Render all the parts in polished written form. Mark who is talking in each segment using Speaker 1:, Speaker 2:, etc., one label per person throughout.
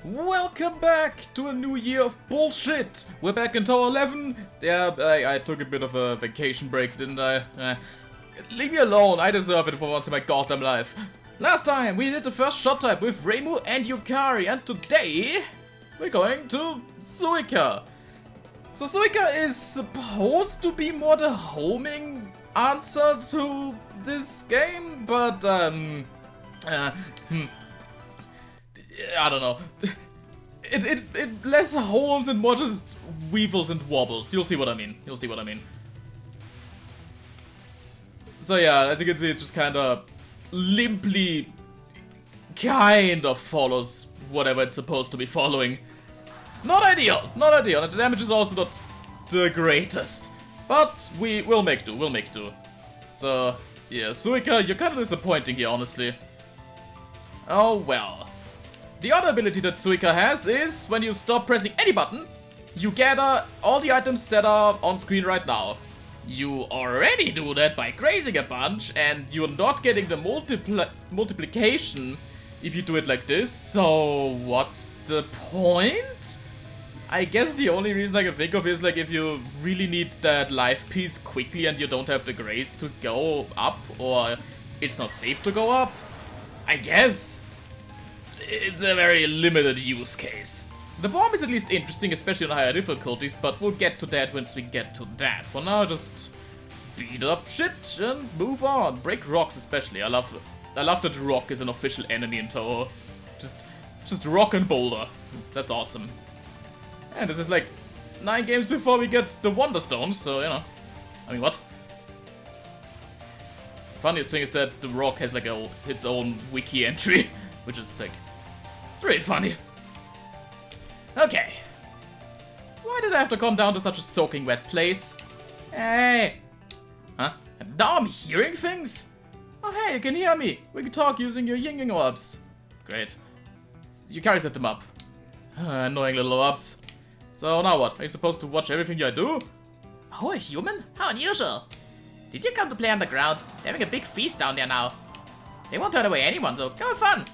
Speaker 1: Welcome back to a new year of bullshit! We're back in Tower 11. Yeah, I took a bit of a vacation break, didn't I? Leave me alone, I deserve it for once in my goddamn life. Last time we did the first shot type with Reimu and Yukari, and today we're going to Suika. So Suika is supposed to be more the homing answer to this game, but I don't know. It less homes and more just weevils and wobbles. You'll see what I mean. You'll see what I mean. So yeah, as you can see, it just kind of limply kind of follows whatever it's supposed to be following. Not ideal, not ideal, and the damage is also not the greatest. But we'll make do, we'll make do. So, yeah, Suika, you're kind of disappointing here, honestly. Oh well. The other ability that Suika has is, when you stop pressing any button, you gather all the items that are on screen right now. You already do that by grazing a bunch, and you're not getting the multiplication if you do it like this, so what's the point? I guess the only reason I can think of is like if you really need that life piece quickly and you don't have the grace to go up, or it's not safe to go up. I guess. It's a very limited use case. The bomb is at least interesting, especially on higher difficulties, but we'll get to that once we get to that. For now, just beat up shit and move on. Break rocks especially. I love that rock is an official enemy in Toho. Just rock and boulder. That's awesome. And this is like 9 games before we get the Wonder Stones, so you know. I mean, what? Funniest thing is that the rock has like its own wiki entry, which is like, it's really funny. Okay. Why did I have to come down to such a soaking wet place? Hey! Huh? And now I'm hearing things? Oh hey, you can hear me! We can talk using your yin-yang orbs. Great. Yukari set them up. Annoying little orbs. So now what? Are you supposed to watch everything I do?
Speaker 2: Oh, a human? How unusual. Did you come to play underground? They're having a big feast down there now. They won't turn away anyone, so go have fun.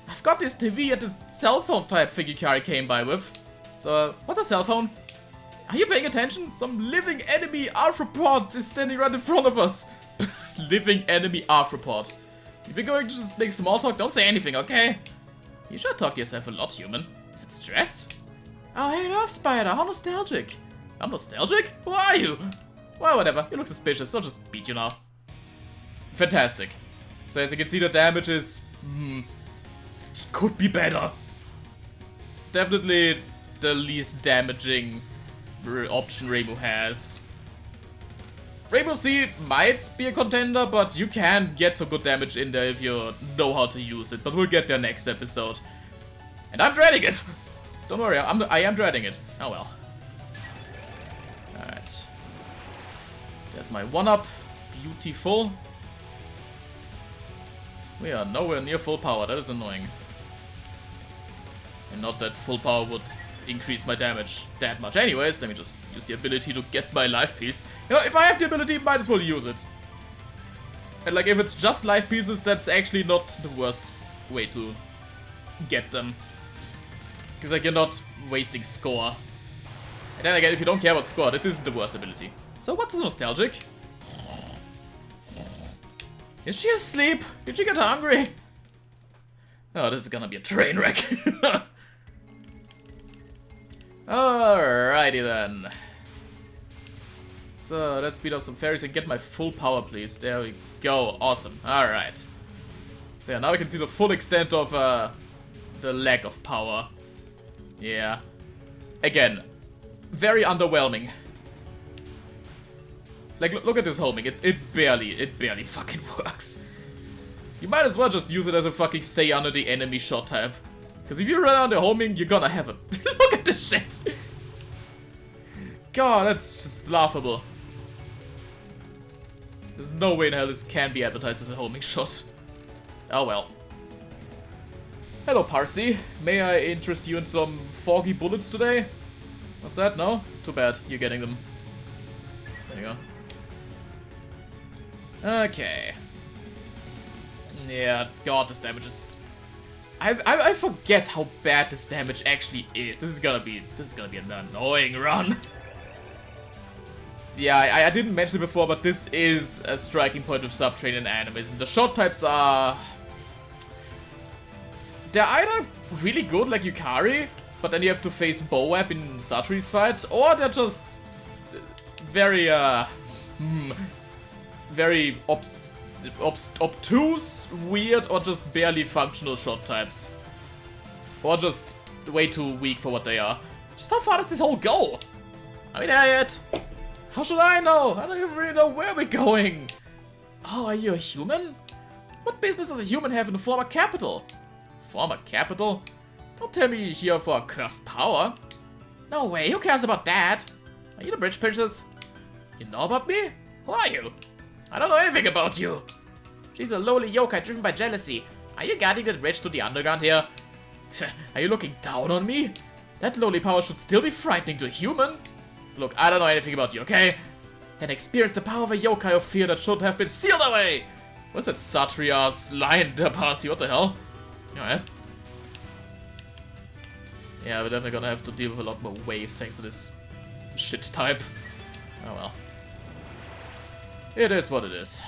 Speaker 1: I've got this TV and this cell phone type thing Yukari came by with. So, what's a cell phone? Are you paying attention? Some living enemy arthropod is standing right in front of us. Living enemy arthropod. If you're going to just make small talk, don't say anything, okay? You should talk to yourself a lot, human. Is it stress? Oh, hey, love Spider, how nostalgic. I'm nostalgic? Who are you? Well, whatever, you look suspicious, I'll just beat you now. Fantastic. So as you can see, the damage is... could be better. Definitely the least damaging option Reimu has. Reimu C might be a contender, but you can get some good damage in there if you know how to use it. But we'll get there next episode. And I'm dreading it! Don't worry, I am dreading it. Oh well. Alright. There's my 1-up. Beautiful. We are nowhere near full power, that is annoying. And not that full power would increase my damage that much. Anyways, let me just use the ability to get my life piece. You know, if I have the ability, might as well use it. And like, if it's just life pieces, that's actually not the worst way to get them. Because like, you're not wasting score. And then again, if you don't care about score, this isn't the worst ability. So what's nostalgic? Is she asleep? Did she get hungry? Oh, this is gonna be a train wreck. Alrighty then. So let's speed up some fairies and get my full power, please. There we go. Awesome. Alright. So yeah, now we can see the full extent of the lack of power. Yeah. Again, very underwhelming. Like, look at this homing. It barely fucking works. You might as well just use it as a fucking stay under the enemy shot type. Because if you run under homing, you're gonna have it. Look at this shit! God, that's just laughable. There's no way in hell this can be advertised as a homing shot. Oh well. Hello, Parsi. May I interest you in some foggy bullets today? What's that? No? Too bad. You're getting them. There you go. Okay. Yeah, god, this damage is I forget how bad this damage actually is. This is gonna be an annoying run. Yeah, I didn't mention it before, but this is a striking point of Subterranean Animism. The shot types are... They're either really good, like Yukari, but then you have to face Boab in Satri's fight, or they're just very, very obtuse, weird, or just barely functional shot types. Or just way too weak for what they are. Just how far does this hole go? Are we there yet? How should I know? I don't even really know where we're going. Oh, are you a human? What business does a human have in the former capital? Former capital? Don't tell me you're here for a cursed power. No way, who cares about that? Are you the bridge princess? You know about me? Who are you? I don't know anything about you. She's a lowly yokai driven by jealousy. Are you guarding that bridge to the underground here? Are you looking down on me? That lowly power should still be frightening to a human. Look, I don't know anything about you, okay? Then experience the power of a yokai of fear that should have been sealed away! What's that Satria's lion Dapasi? What the hell? Alright. Yeah, we're definitely gonna have to deal with a lot more waves thanks to this shit type. Oh well. It is what it is.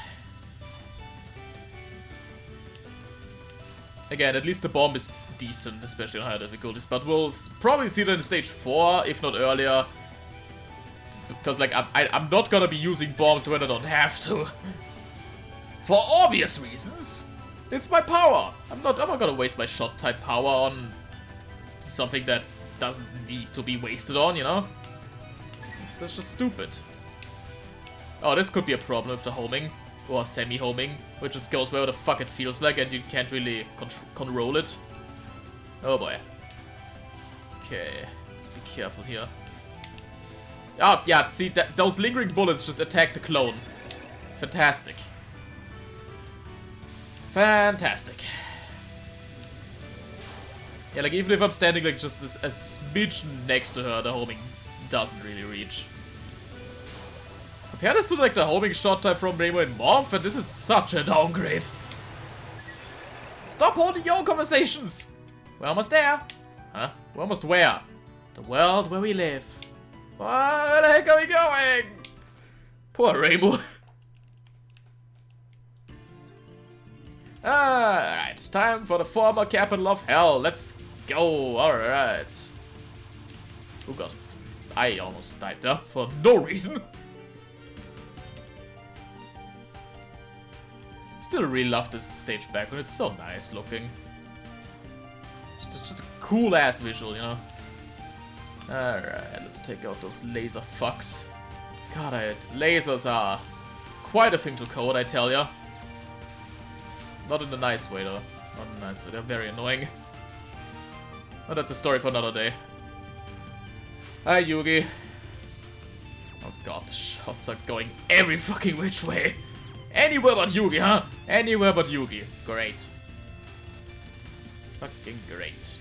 Speaker 1: Again, at least the bomb is decent, especially on higher difficulties, but we'll probably see that in stage 4, if not earlier. Because, like, I'm not gonna be using bombs when I don't have to. For obvious reasons. It's my power. I'm not gonna waste my shot type power on something that doesn't need to be wasted on, you know? It's just stupid. Oh, this could be a problem with the homing. Or semi-homing. Which just goes wherever the fuck it feels like and you can't really control it. Oh boy. Okay, let's be careful here. Oh, yeah, see, those lingering bullets just attack the clone. Fantastic. Fantastic. Yeah, like, even if I'm standing, like, just a smidge next to her, the homing doesn't really reach. Compare this to, like, the homing shot type from Rainbow and Morph, and this is such a downgrade. Stop holding your own conversations! We're almost there. Huh? We're almost where? The world where we live. Where the heck are we going? Poor Rainbow. Alright, time for the former capital of hell. Let's go. Alright. Oh god. I almost died there for no reason. Still really love this stage background. It's so nice looking. Just a cool ass visual, you know? Alright, let's take out those laser fucks. God, lasers are quite a thing to code, I tell ya. Not in a nice way, though. Not in a nice way. They're very annoying. But that's a story for another day. Hi, Yugi. Oh god, the shots are going every fucking which way. Anywhere but Yugi, huh? Anywhere but Yugi. Great. Fucking great.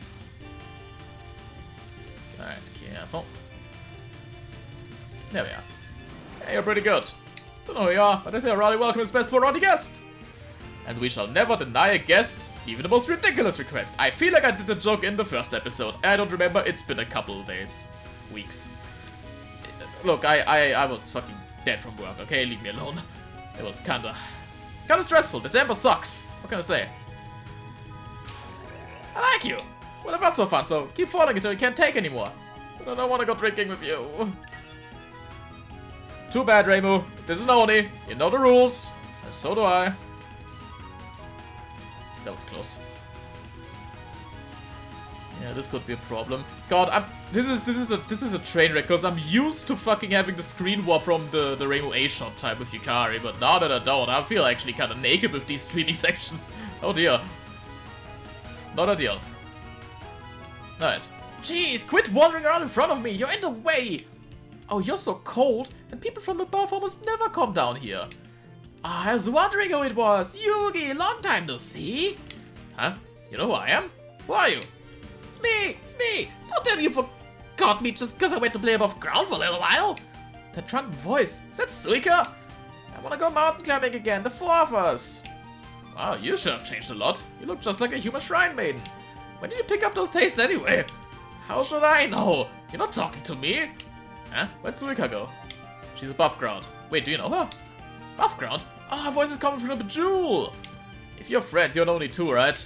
Speaker 1: Alright, careful. There we are. Hey, you're pretty good. Don't know who you are, but I say a rowdy welcome is best for a rowdy guest. And we shall never deny a guest, even the most ridiculous request. I feel like I did the joke in the first episode. I don't remember, it's been a couple of days. Weeks. Look, I was fucking dead from work, okay? Leave me alone. It was kinda stressful. December sucks. What can I say? I like you. Well, that's for fun, so keep falling until you can't take anymore. But I don't want to go drinking with you. Too bad, Reimu. This is Oni. You know the rules. And so do I. That was close. Yeah, this could be a problem. God, this is a train wreck because I'm used to fucking having the screen war from the Rainbow A shot type with Yukari, but now that I don't, I feel actually kind of naked with these streaming sections. Oh dear. Not ideal. Alright. Jeez, quit wandering around in front of me. You're in the way. Oh, you're so cold, and people from above almost never come down here. I was wondering who it was. Yugi, long time no see. Huh? You know who I am? Who are you? It's me! It's me! Don't tell me you forgot me just because I went to play above ground for a little while! That drunk voice, is that Suika? I wanna go mountain climbing again, the four of us! Wow, you sure have changed a lot. You look just like a human shrine maiden. When did you pick up those tastes anyway? How should I know? You're not talking to me. Huh? Where'd Suika go? She's above ground. Wait, do you know her? Above ground? Oh, her voice is coming from the Bejewel. If you're friends, you're only two, right?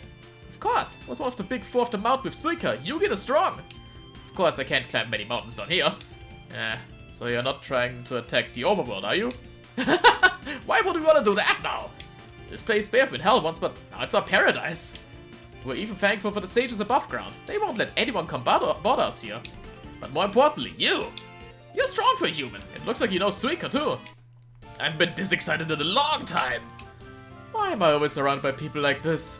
Speaker 1: Of course. I was one of the big four of the mountain with Suika. Yugi the Strong. Of course, I can't climb many mountains down here. So you're not trying to attack the overworld, are you? Why would we want to do that now? This place may have been hell once, but now it's our paradise. We're even thankful for the sages above ground. They won't let anyone come bother us here. But more importantly, you're strong for a human. It looks like you know Suika too. I've been this excited in a long time. Why am I always surrounded by people like this?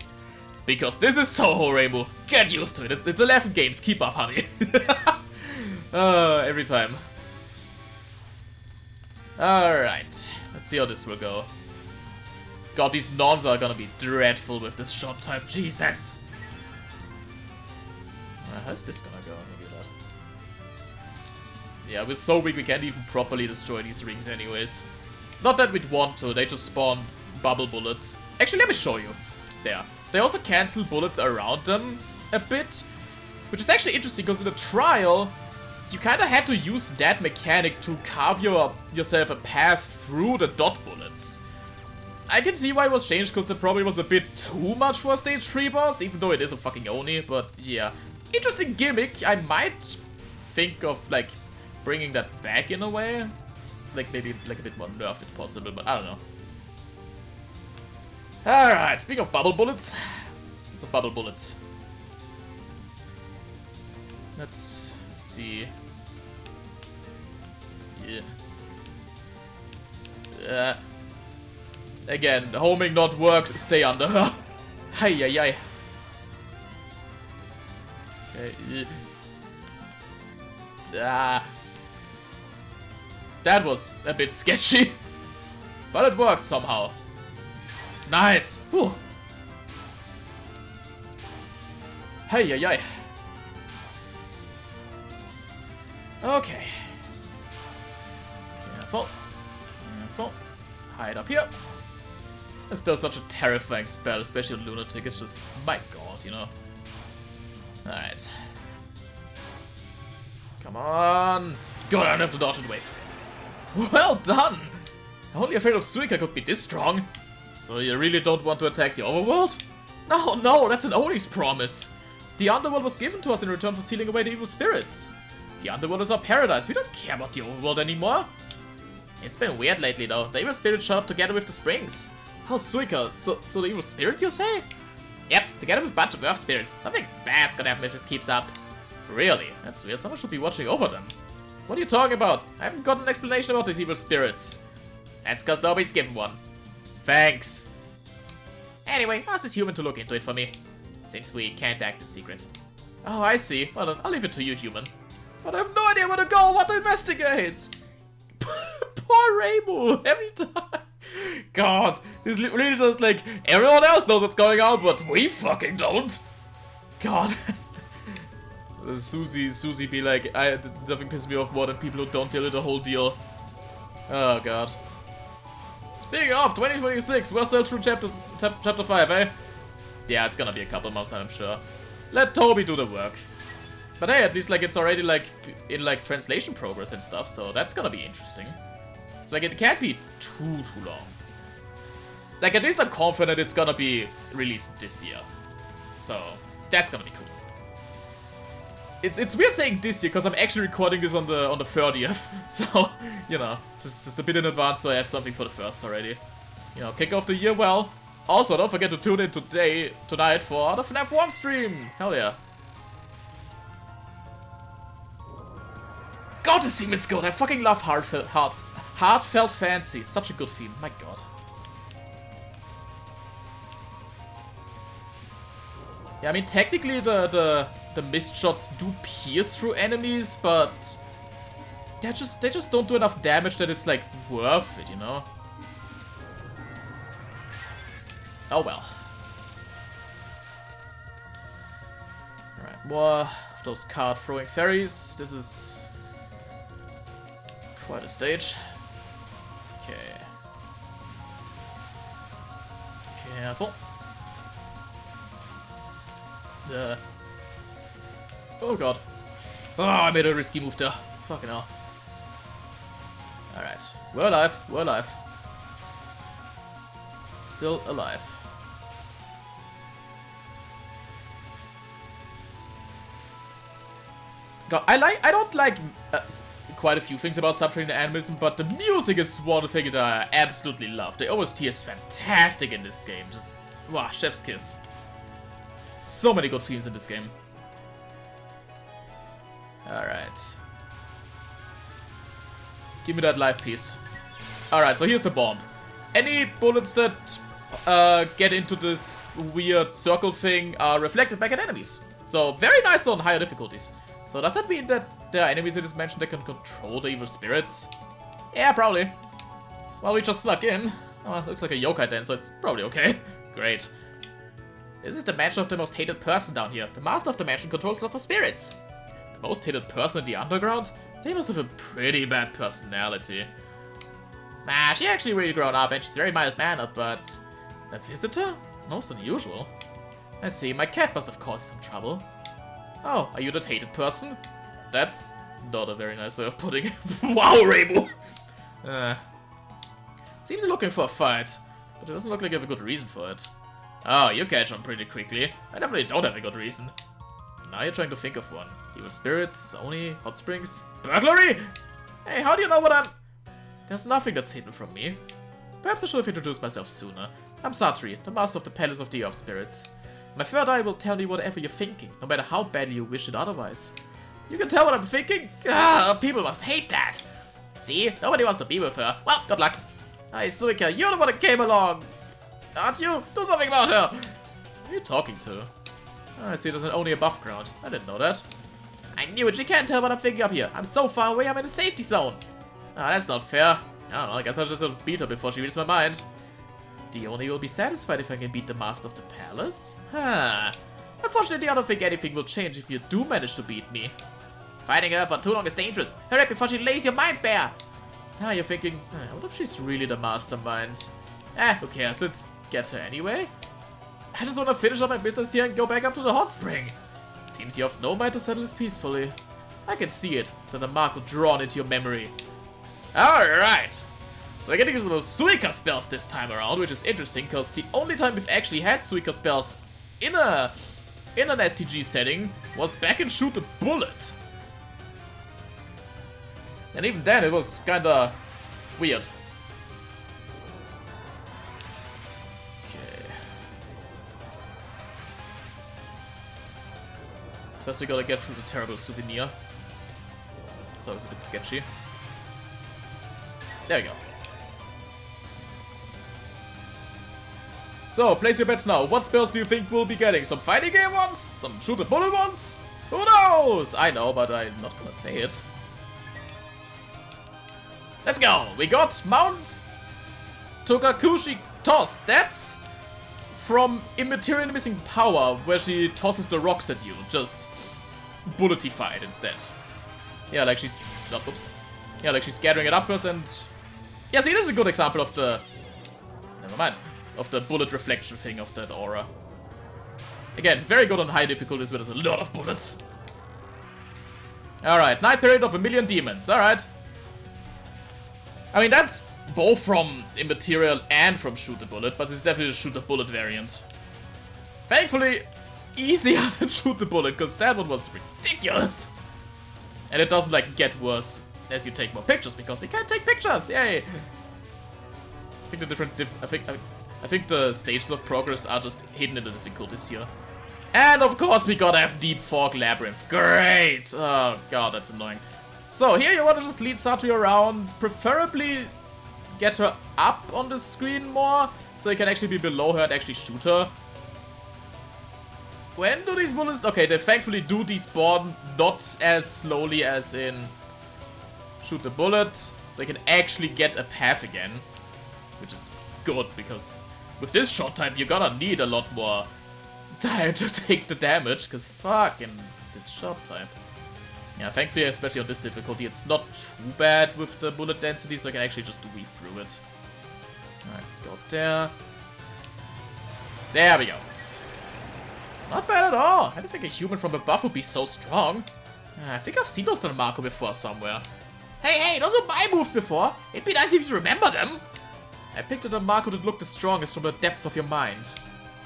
Speaker 1: Because this is Toho, Rainbow. Get used to it. It's 11 games. Keep up, honey. Every time. Alright. Let's see how this will go. God, these nons are gonna be dreadful with this short time. Jesus. How's this gonna go? Maybe that. Yeah, we're so weak we can't even properly destroy these rings anyways. Not that we'd want to, they just spawn bubble bullets. Actually, let me show you. There. They also cancel bullets around them a bit. Which is actually interesting, because in the trial, you kind of had to use that mechanic to carve yourself a path through the dot bullets. I can see why it was changed, because that probably was a bit too much for a stage 3 boss, even though it is a fucking Oni, but yeah. Interesting gimmick. I might think of, like, bringing that back in a way. Like, maybe like a bit more nerfed if possible, but I don't know. Alright, speaking of bubble bullets. Lots of bubble bullets. Let's see. Yeah. Again, homing not worked, stay under her. Hey, yay, yay. That was a bit sketchy. But it worked somehow. Nice. Whew. Hey, yay, yay. Okay. Careful. Careful. Hide up here. It's still such a terrifying spell, especially on Lunatic. It's just, my god, you know. Alright. Come on. God, I don't have to dodge and wave. Well done. I'm only afraid of Suika could be this strong. So you really don't want to attack the overworld? No, no, that's an Oni's promise. The underworld was given to us in return for sealing away the evil spirits. The underworld is our paradise. We don't care about the overworld anymore. It's been weird lately, though. The evil spirits showed up together with the springs. How's Suika? So the evil spirits, you say? Yep, together with a bunch of earth spirits. Something bad's gonna happen if this keeps up. Really? That's weird. Someone should be watching over them. What are you talking about? I haven't got an explanation about these evil spirits. That's cause nobody's given one. Thanks. Anyway, ask this human to look into it for me. Since we can't act in secret. Oh, I see. Well then, I'll leave it to you, human. But I have no idea where to go, what to investigate. Poor Rainbow, every time. God, this really just like, everyone else knows what's going on, but we fucking don't. God. Susie be like, nothing pisses me off more than people who don't tell it the whole deal. Oh god. Speaking of 2026, we're still through chapter 5, eh? Yeah, it's gonna be a couple months, I'm sure. Let Toby do the work. But hey, at least like it's already like in like translation progress and stuff, so that's gonna be interesting. So like it can't be too long. Like at least I'm confident it's gonna be released this year. So that's gonna be cool. It's weird saying this year because I'm actually recording this on the 30th. So, you know, just a bit in advance so I have something for the first already. You know, kick off the year well. Also, don't forget to tune in tonight for the FNAF 1 stream. Hell yeah. God, this theme is good. I fucking love Heartfelt Fancy. Such a good theme. My god. Yeah, I mean, technically the mist shots do pierce through enemies, but they just don't do enough damage that it's like worth it, you know? Oh well. Alright, more of those card throwing fairies. This is quite a stage. Okay. Careful. Oh god. Oh, I made a risky move there. Fucking hell. Alright. We're alive. We're alive. Still alive. God, I don't like quite a few things about Subterranean Animism, but the music is one thing that I absolutely love. The OST is fantastic in this game. Just, wow, chef's kiss. So many good themes in this game. Alright. Give me that life piece. Alright, so here's the bomb. Any bullets that get into this weird circle thing are reflected back at enemies. So, very nice on higher difficulties. So does that mean that there are enemies in this mansion that can control the evil spirits? Yeah, probably. Well, we just snuck in. Oh, looks like a yokai den, so it's probably okay. Great. This is the mansion of the most hated person down here. The master of the mansion controls lots of spirits. The most hated person in the underground? They must have a pretty bad personality. Nah, she actually really grown up and she's very mild-mannered, but... a visitor? Most unusual. I see, my cat must have caused some trouble. Oh, are you that hated person? That's not a very nice way of putting it. Wow, Rainbow! Seems you're looking for a fight, but it doesn't look like you have a good reason for it. Oh, you catch on pretty quickly. I definitely don't have a good reason. Now you're trying to think of one. Evil spirits, Oni, hot springs, burglary? Hey, how do you know what I'm... There's nothing that's hidden from me. Perhaps I should have introduced myself sooner. I'm Satri, the master of the Palace of the Earth Spirits. My third eye will tell you whatever you're thinking, no matter how badly you wish it otherwise. You can tell what I'm thinking? Ah, people must hate that. See? Nobody wants to be with her. Well, good luck. Hey, Suika, you're the one that came along. Aren't you? Do something about her. Who are you talking to? Oh, I see there's only above ground. I didn't know that. I knew it. She can't tell what I'm thinking up here. I'm so far away, I'm in a safety zone. Ah, that's not fair. I don't know, I guess I'll just beat her before she reads my mind. Dione will be satisfied if I can beat the master of the palace? Huh. Unfortunately, I don't think anything will change if you do manage to beat me. Fighting her for too long is dangerous. Hurry up before she lays your mind bare. Now you're thinking, what if she's really the mastermind? Who cares? Let's get her anyway. I just want to finish up my business here and go back up to the hot spring. It seems you have no mind to settle this peacefully. I can see it, the mark drawn into your memory. Alright. So we're getting some Suika spells this time around, which is interesting, because the only time we've actually had Suika spells in an STG setting was back in Shoot the Bullet. And even then it was kinda weird. Okay. First we gotta get through the terrible souvenir. It's always a bit sketchy. There we go. So, place your bets now. What spells do you think we'll be getting? Some fighting game ones? Some shoot the bullet ones? Who knows? I know, but I'm not gonna say it. Let's go! We got Mount Togakushi Toss. That's from Immaterial Missing Power, where she tosses the rocks at you. Just bulletified instead. Yeah, like she's... Oh, oops. Yeah, like she's gathering it up first and... Yeah, see, this is a good example of the... Never mind. Of the bullet reflection thing of that aura. Again, very good on high difficulties where there's a lot of bullets. Alright, Night Period of a Million Demons. Alright. I mean, that's both from Immaterial and from Shoot the Bullet, but it's definitely the Shoot the Bullet variant. Thankfully, easier than Shoot the Bullet, because that one was ridiculous. And it doesn't, like, get worse as you take more pictures, because we can't take pictures! Yay! I think the different... I think the stages of progress are just hidden in the difficulties here. And of course we gotta have Deep Fog Labyrinth. Great! Oh god, that's annoying. So here you wanna just lead Satri around, preferably get her up on the screen more, so you can actually be below her and actually shoot her. When do these bullets... Okay, they thankfully do despawn not as slowly as in Shoot the Bullet, so you can actually get a path again, which is good, because with this shot type, you're gonna need a lot more time to take the damage, because fucking this shot type. Yeah, thankfully, especially on this difficulty, it's not too bad with the bullet density, so I can actually just weave through it. Alright, let's go there. There we go. Not bad at all. I didn't think a human from above would be so strong. I think I've seen those Marco before somewhere.
Speaker 2: Hey, those were my moves before. It'd be nice if you remember them.
Speaker 1: I picked a Marco that looked the strongest from the depths of your mind.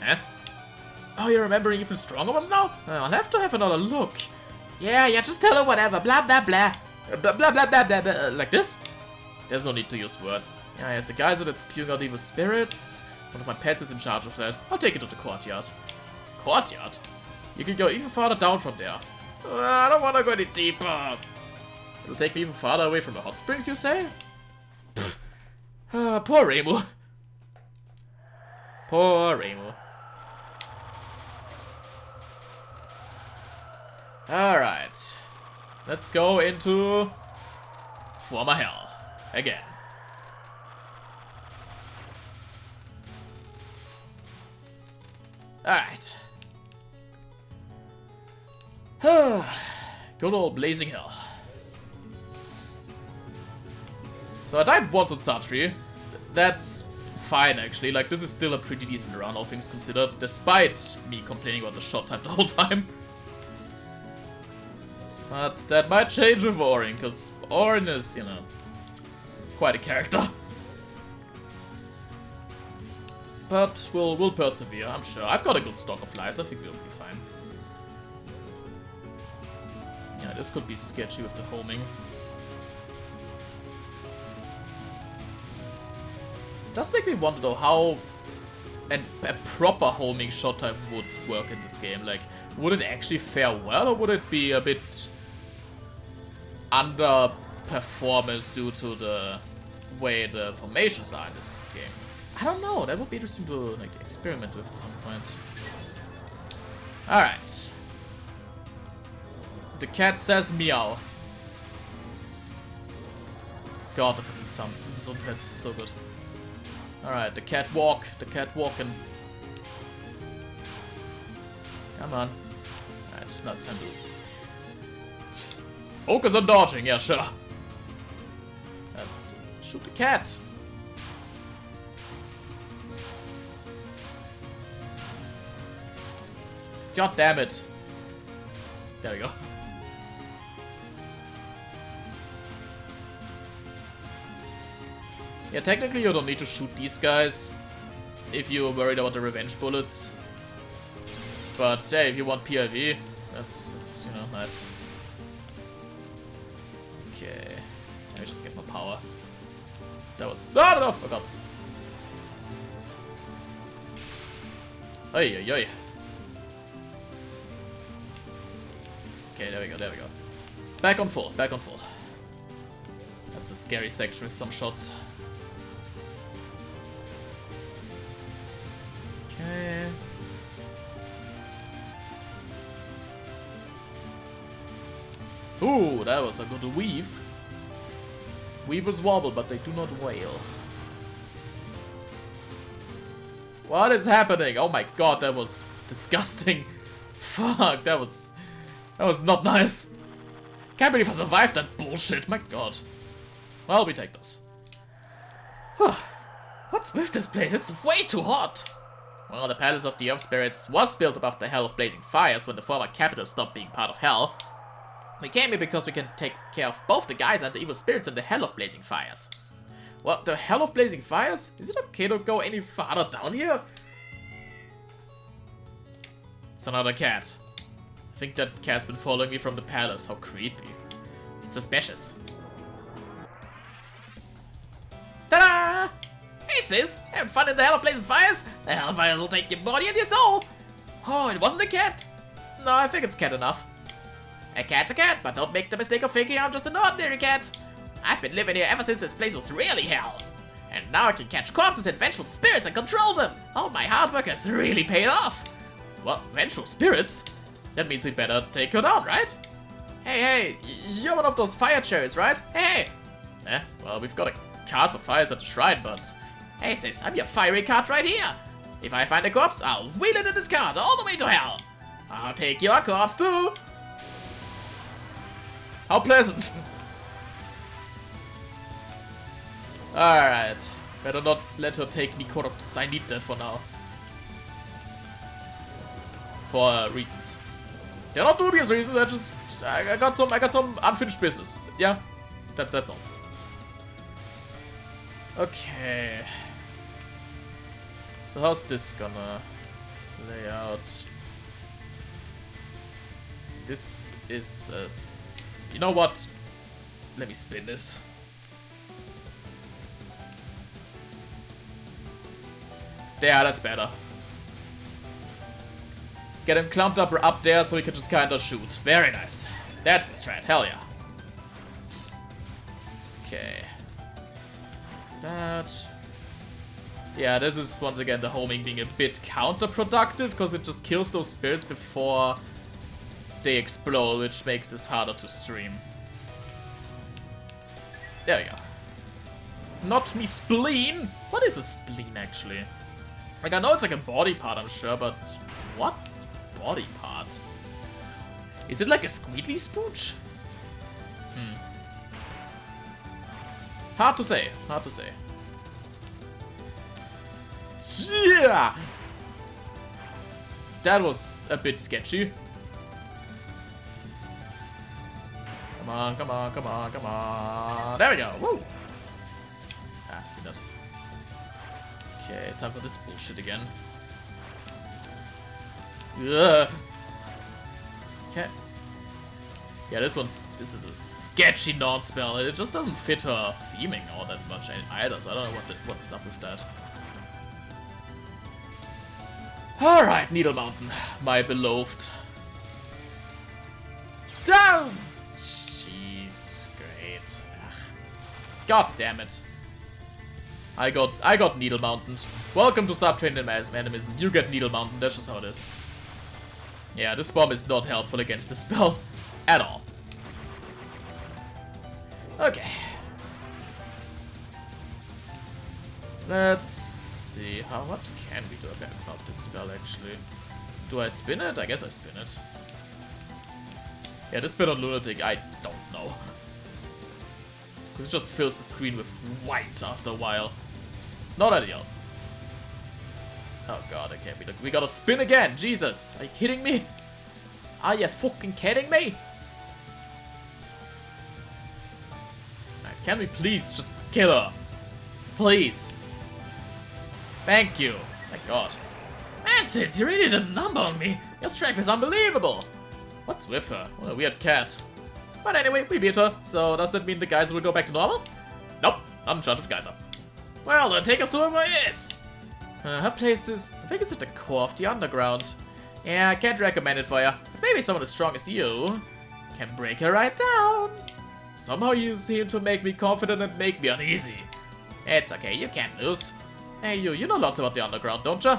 Speaker 1: Huh? Oh, you're remembering even stronger ones now? I'll have to have another look.
Speaker 2: Yeah, just tell her whatever. Blah, blah, blah.
Speaker 1: Blah, blah, blah, blah, blah, blah. Like this? There's no need to use words. Yeah, there's a geyser that's spewing out evil spirits. One of my pets is in charge of that. I'll take it to the courtyard. Courtyard? You can go even farther down from there. I don't want to go any deeper. It'll take me even farther away from the hot springs, you say? Poor Reimu. Poor Reimu. Alright. Let's go into former hell. Again. Alright. Good old blazing hell. So I died once on Satri. That's fine actually, like this is still a pretty decent run, all things considered, despite me complaining about the shot time the whole time. But that might change with Orin, because Orin is, you know, quite a character. But we'll persevere, I'm sure. I've got a good stock of lives, I think we'll be fine. Yeah, this could be sketchy with the homing. It does make me wonder though how a proper homing shot time would work in this game. Like, would it actually fare well, or would it be a bit underperformance due to the way the formations are in this game? I don't know, that would be interesting to like experiment with at some point. Alright. The cat says meow. God, the fucking sound. So that's so good. Alright, the cat walking. Come on. Alright, not time to focus on dodging, yeah, sure. Shoot the cat. God damn it. There we go. Yeah, technically you don't need to shoot these guys if you're worried about the revenge bullets. But hey, if you want PIV, that's you know, nice. Okay. Let me just get my power. That was not enough! Oh god. Oi, oi, oi. Okay, there we go, there we go. Back on full, back on full. That's a scary section with some shots. Okay. Ooh, that was a good weave. Weavers wobble, but they do not wail. What is happening? Oh my god, that was disgusting. Fuck, that was not nice. Can't believe I survived that bullshit, my god. Well, we take this. What's with this place? It's way too hot. Well, the Palace of the Earth Spirits was built above the Hell of Blazing Fires when the former capital stopped being part of Hell. We came here because we can take care of both the guys and the evil spirits in the Hell of Blazing Fires. What, the Hell of Blazing Fires? Is it okay to go any farther down here? It's another cat. I think that cat's been following me from the palace. How creepy. It's suspicious. Ta-da! Hey sis, having fun in the Hell of Blazing Fires? The Hellfires will take your body and your soul. Oh, it wasn't a cat. No, I think it's cat enough. A cat's a cat, but don't make the mistake of thinking I'm just an ordinary cat. I've been living here ever since this place was really hell. And now I can catch corpses and vengeful spirits and control them. All my hard work has really paid off. What, vengeful spirits? That means we'd better take her down, right? Hey, you're one of those fire cherries, right? Hey! Well, we've got a card for fires at the shrine, but... Hey sis, I'm your fiery card right here. If I find a corpse, I'll wheel it in this cart all the way to hell. I'll take your corpse too. How pleasant. Alright. Better not let her take me corpse. I need that for now. for reasons. They're not dubious reasons. I got some unfinished business. Yeah, that's all. Okay. So how's this gonna lay out? This is you know what? Let me spin this. Yeah, that's better. Get him clumped up there so he can just kind of shoot. Very nice. That's the strat. Hell yeah. Okay. That. Yeah, this is once again the homing being a bit counterproductive because it just kills those spirits before they explode, which makes this harder to stream. There we go. Not me spleen. What is a spleen actually? Like I know it's like a body part, I'm sure, but what body part? Is it like a squealy spooch? Hard to say. Hard to say. Yeah! That was a bit sketchy. Come on, come on, come on, come on. There we go. Woo! Ah, did that. Okay, time for this bullshit again. Ugh. Okay. Yeah, this is a sketchy non-spell. It just doesn't fit her theming all that much either, so I don't know what's up with that. Alright, Needle Mountain, my beloved. Down! Jeez, great. Ugh. God damn it. I got Needle Mountain. Welcome to Subterranean Animism. You get Needle Mountain, that's just how it is. Yeah, this bomb is not helpful against the spell at all. Okay. Let's see. What can we do about this spell actually? Do I spin it? I guess I spin it. Yeah, this spin on Lunatic, I don't know. Because it just fills the screen with white after a while. Not ideal. Oh god, I can't be. We gotta spin again! Jesus! Are you kidding me? Are you fucking kidding me? Can we please just kill her? Please. Thank you. Thank god. Mansis, you really did a number on me. Your strength is unbelievable. What's with her? What a weird cat. But anyway, we beat her. So does that mean the geyser will go back to normal? Nope. I'm in charge of the geyser. Well, then take us to where it is. Her place is, I think it's at the core of the underground. Yeah, I can't recommend it for you. But maybe someone as strong as you can break her right down. Somehow you seem to make me confident and make me uneasy. It's okay, you can't lose. Hey you know lots about the underground, don't you?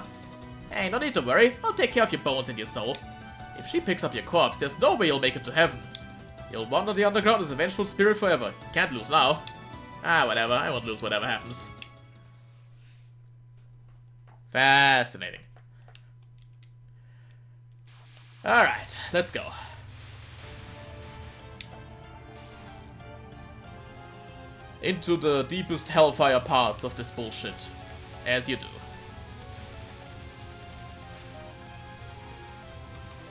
Speaker 1: Hey, no need to worry, I'll take care of your bones and your soul. If she picks up your corpse, there's no way you'll make it to heaven. You'll wander the underground as a vengeful spirit forever. Can't lose now. Ah, whatever, I won't lose whatever happens. Fascinating. Alright, let's go. Into the deepest hellfire parts of this bullshit. As you do.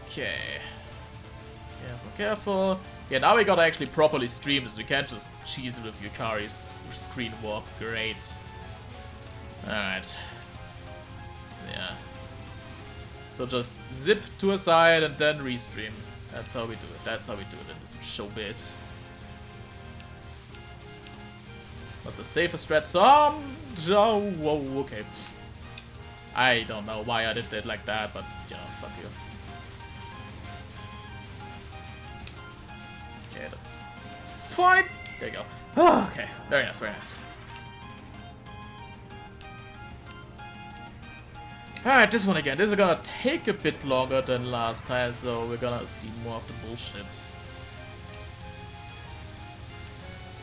Speaker 1: Okay. Careful, careful. Yeah, now we gotta actually properly stream this. We can't just cheese it with Yukari's screen warp. Great. Alright. Yeah. So just zip to a side and then restream. That's how we do it. That's how we do it in this showbiz. Not the safest strat. Oh, whoa, okay. I don't know why I did it like that, but you know, fuck you. Okay, that's fine. There you go. Oh, okay, very nice, very nice. Alright, this one again. This is gonna take a bit longer than last time, so we're gonna see more of the bullshit.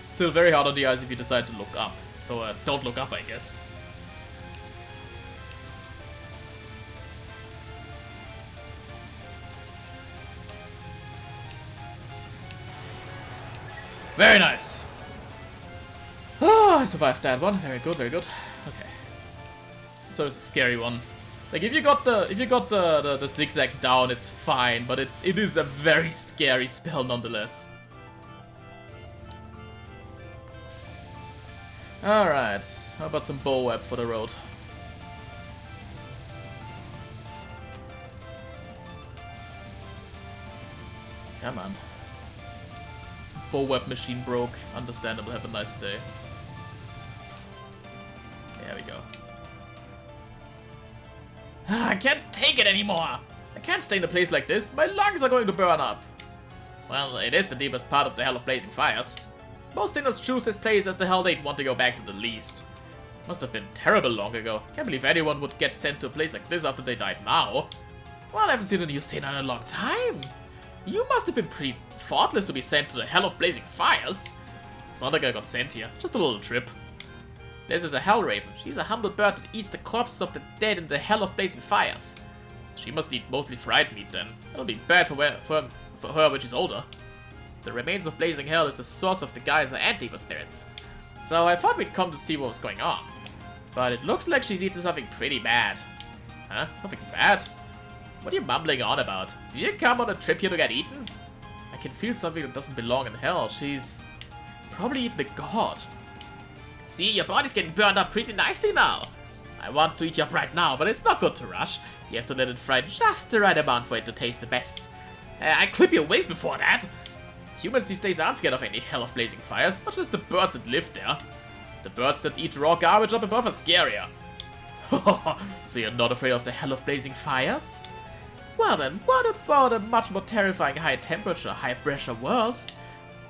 Speaker 1: Still very hard on the eyes if you decide to look up. So don't look up, I guess. Very nice. Oh, I survived that one. Very good, very good. Okay. So it's a scary one. Like if you got the zigzag down, it's fine, but it is a very scary spell nonetheless. Alright, how about some bow web for the road? Come on. Bow web machine broke. Understandable, have a nice day. There we go. I can't take it anymore! I can't stay in a place like this. My lungs are going to burn up. Well, it is the deepest part of the Hell of Blazing Fires. Most sinners choose this place as the hell they'd want to go back to the least. Must have been terrible long ago. Can't believe anyone would get sent to a place like this after they died now. Well, I haven't seen a new sinner in a long time. You must have been pretty thoughtless to be sent to the Hell of Blazing Fires. It's not like I got sent here, just a little trip. This is a Hell Raven. She's a humble bird that eats the corpses of the dead in the Hell of Blazing Fires. She must eat mostly fried meat then. That'll be bad for her when she's older. The remains of Blazing Hell is the source of the geyser and evil spirits. So I thought we'd come to see what was going on. But it looks like she's eaten something pretty bad. Huh? Something bad? What are you mumbling on about? Did you come on a trip here to get eaten? I can feel something that doesn't belong in hell. She's probably eaten the god. See, your body's getting burned up pretty nicely now. I want to eat you up right now, but it's not good to rush. You have to let it fry just the right amount for it to taste the best. I clip your waist before that. Humans these days aren't scared of any Hell of Blazing Fires, much less the birds that live there. The birds that eat raw garbage up above are scarier. So you're not afraid of the Hell of Blazing Fires? Well then, what about a much more terrifying high temperature, high pressure world?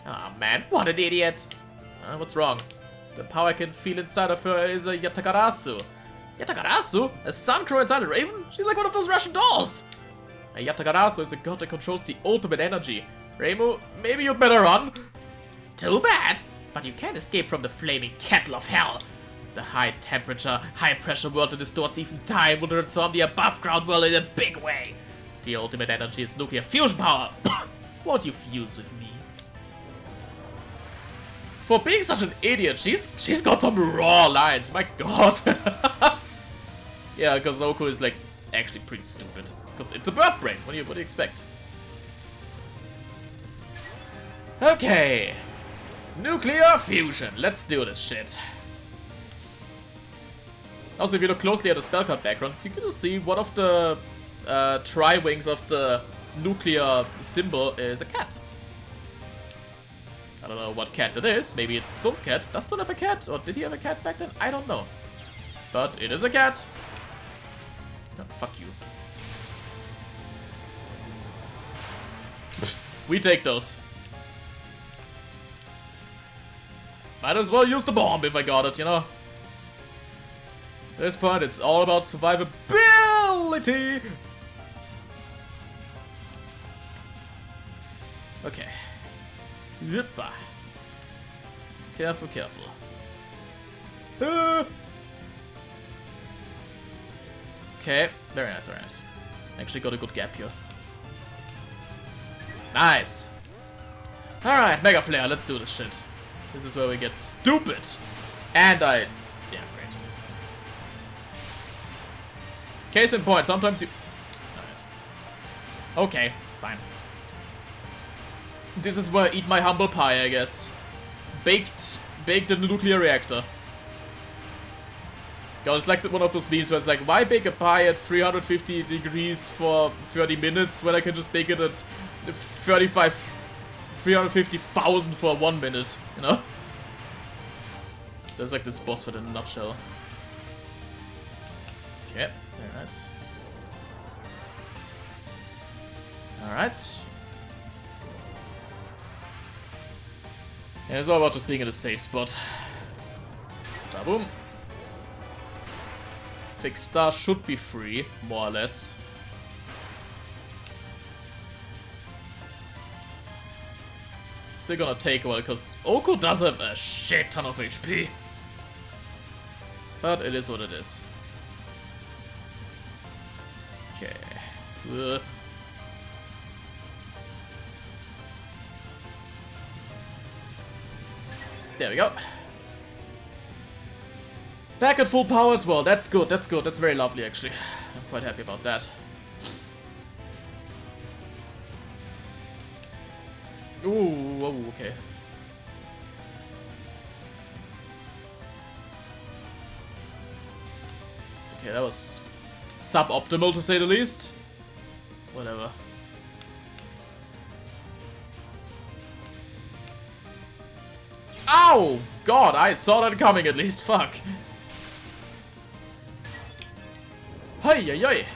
Speaker 1: Oh man, what an idiot! What's wrong? The power I can feel inside of her is a Yatagarasu. Yatagarasu? A sun crow inside a raven? She's like one of those Russian dolls! A Yatagarasu is a god that controls the ultimate energy. Reimu, maybe you'd better run? Too bad! But you can't escape from the flaming kettle of hell. The high temperature, high pressure world that distorts even time will transform the above ground world in a big way. The ultimate energy is nuclear fusion power. Won't you fuse with me? For being such an idiot, she's got some raw lines, my god. Yeah, because Goku is like actually pretty stupid. Because it's a bird brain, what do you expect? Okay. Nuclear fusion, let's do this shit. Also, if you look closely at the spell card background, you can see one of the tri-wings of the nuclear symbol is a cat. I don't know what cat that is. Maybe it's Sun's cat. Does Sun have a cat? Or did he have a cat back then? I don't know. But it is a cat. Oh, fuck you. We take those. Might as well use the bomb if I got it, you know? At this point, it's all about survivability! Okay. Yippa. Careful, careful. Okay, very nice, very nice. Actually got a good gap here. Nice! Alright, Mega Flare, let's do this shit. This is where we get stupid. And yeah, great. Case in point, sometimes you... Alright. Okay, fine. This is where I eat my humble pie, I guess. Baked in the nuclear reactor. God, it's like one of those memes where it's like, why bake a pie at 350 degrees for 30 minutes when I can just bake it at 350,000 for 1 minute, you know? There's like this boss fight in a nutshell. Okay, very nice. Alright. Yeah, it's all about just being in a safe spot. Boom. Fixed star should be free, more or less. Still gonna take a while, because Oko does have a shit ton of HP. But it is what it is. Okay. There we go. Back at full power as well. That's good. That's good. That's very lovely, actually. I'm quite happy about that. Ooh, oh, okay. Okay, that was suboptimal to say the least. Whatever. Ow! God, I saw that coming at least. Fuck. Hey, hey, hey.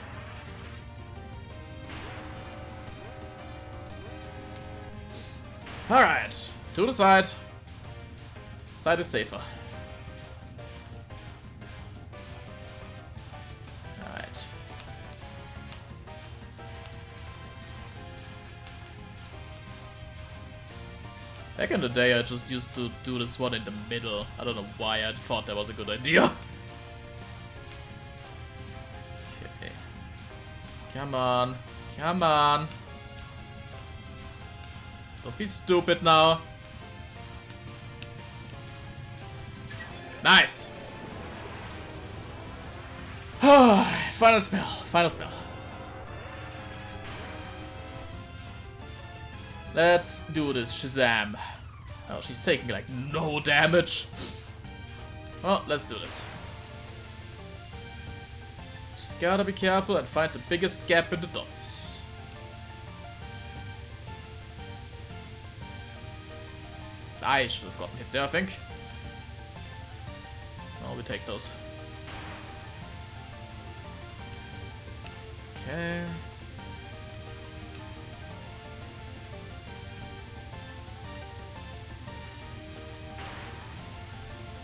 Speaker 1: Alright, to the side. Side is safer. Alright. Back in the day, I just used to do this one in the middle. I don't know why I thought that was a good idea. Okay. Come on. Come on. Don't be stupid now. Nice. Final spell. Final spell. Let's do this, Shazam. Oh, she's taking like no damage. Well, let's do this. Just gotta be careful and find the biggest gap in the dots. I should have gotten hit there, I think. Oh, we take those. Okay.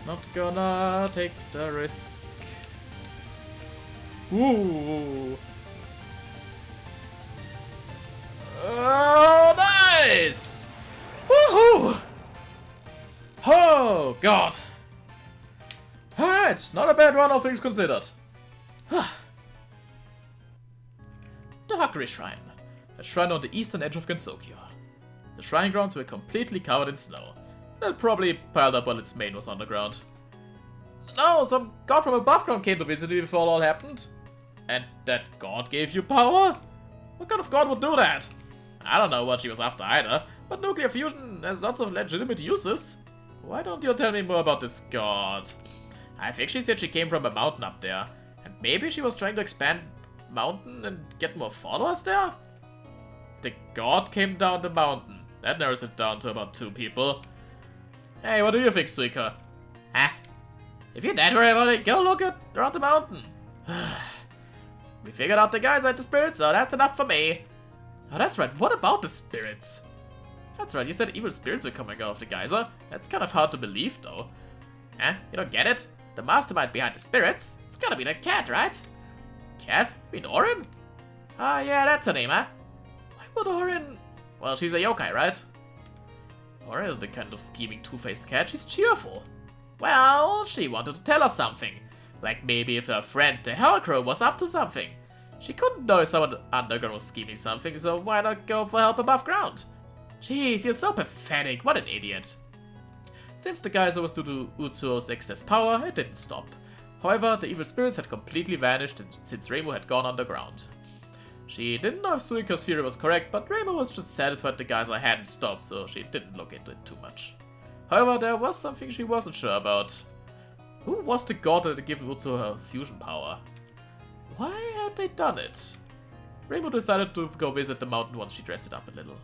Speaker 1: Not gonna take the risk. Ooh. Oh, nice! Woohoo! Oh, God. Alright, not a bad run, all things considered. The Hakari Shrine. A shrine on the eastern edge of Gensokyo. The shrine grounds were completely covered in snow. It probably piled up while its mane was underground. No, some god from above ground came to visit you before it all happened. And that god gave you power? What kind of god would do that? I don't know what she was after either, but nuclear fusion has lots of legitimate uses. Why don't you tell me more about this god? I think she said she came from a mountain up there, and maybe she was trying to expand mountain and get more followers there? The god came down the mountain. That narrows it down to about 2 people. Hey, what do you think, Suika? Huh? If you're that worried about it, go look around the mountain. We figured out the guys at the spirits, so that's enough for me. Oh, that's right. What about the spirits? That's right, you said evil spirits were coming out of the geyser. That's kind of hard to believe, though. Huh? You don't get it? The mastermind behind the spirits? It's gotta be that cat, right? Cat? You mean Orin? Ah, yeah, that's her name, huh? Why would Orin... Well, she's a yokai, right? Orin is the kind of scheming two-faced cat. She's cheerful. Well, she wanted to tell us something. Like maybe if her friend, the Hellcrow, was up to something. She couldn't know if someone underground was scheming something, so why not go for help above ground? Jeez, you're so pathetic. What an idiot. Since the geyser was due to Utsuo's excess power, it didn't stop. However, the evil spirits had completely vanished since Rainbow had gone underground. She didn't know if Suika's theory was correct, but Rainbow was just satisfied the geyser hadn't stopped, so she didn't look into it too much. However, there was something she wasn't sure about. Who was the god that had given Utsuo her fusion power? Why had they done it? Rainbow decided to go visit the mountain once she dressed it up a little.